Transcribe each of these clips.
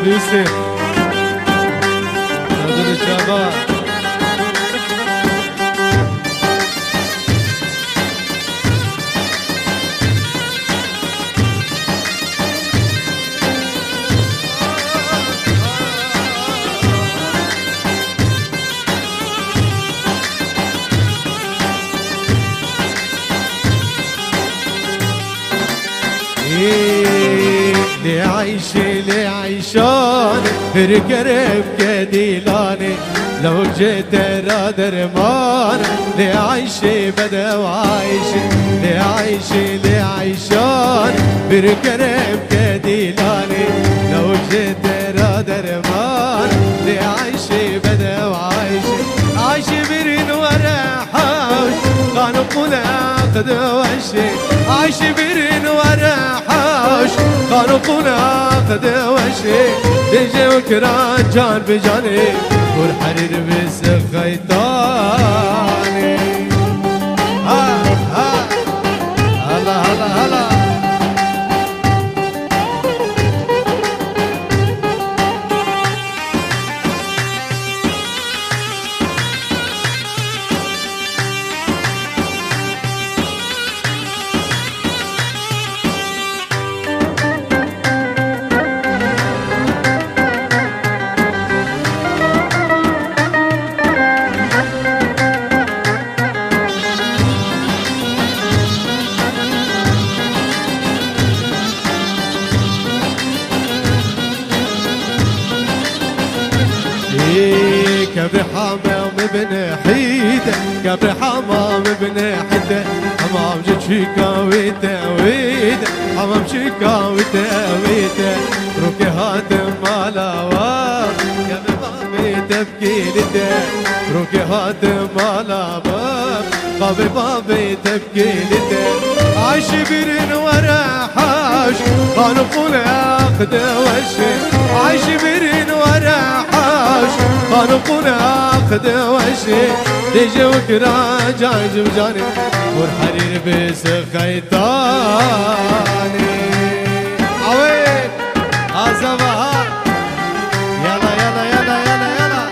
يوسف نادر الشباب لي عايشة لي عايشاني ركرب كديلاني لو جيت رادر مان لي عايشة بدا وعايشة لي عايشة لي عايشاني ركرب كديلاني لو جيت رادر مان لي عايشة بدا وعايشة عايشة برين ورا حوش كانوا قناقد وشي عايشة برين ورا حوش كانوا قناقد وشي تجي وكران جان بجاني والحرير بس خيطاني هلا هلا هلا كبر حمام بن حيدة كبر حمام بن حيدة حمام شيكا ويتا ويتا حمام شيكا ويتا ويتا روكي هاتم مالاوا كبر بابي تبكي لتا روكي هاتم مالاوا بابي بابي تبكي لتا عايش برين ورا حاش كانوا قناقد وشي عايش برين ورا حاش كانوا قناقد وشي تيجي وكرا جاي جاني والحرير بس خيطاني عويل عزبها يلا يلا يلا يلا يلا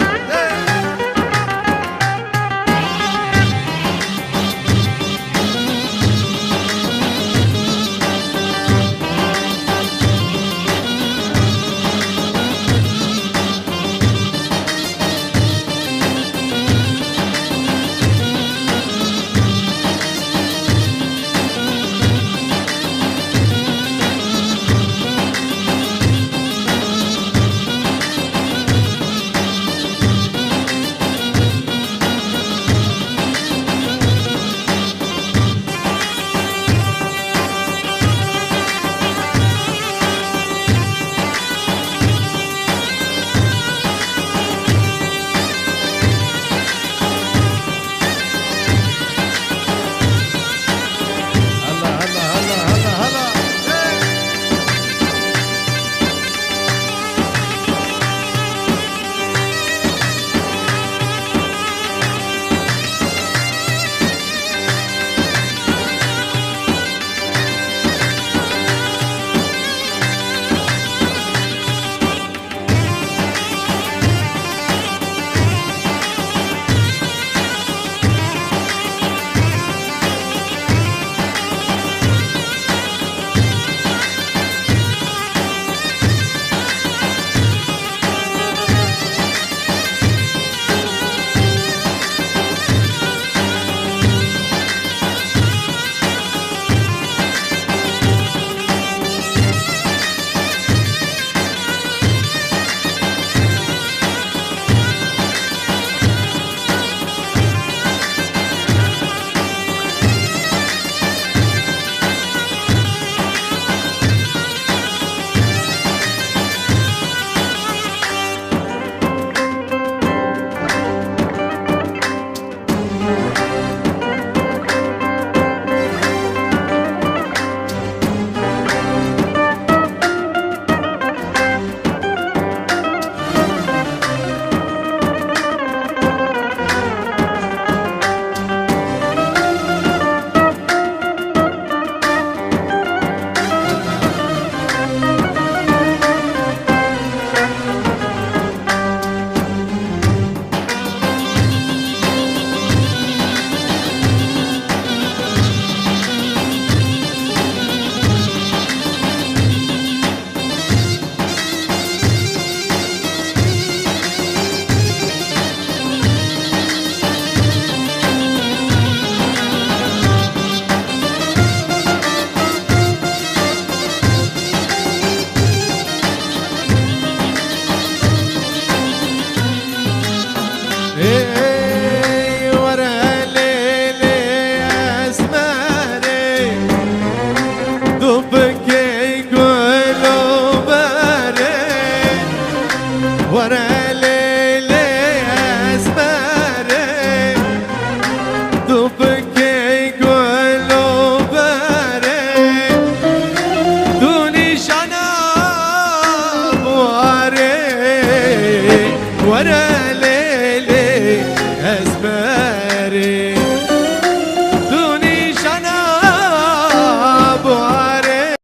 وانا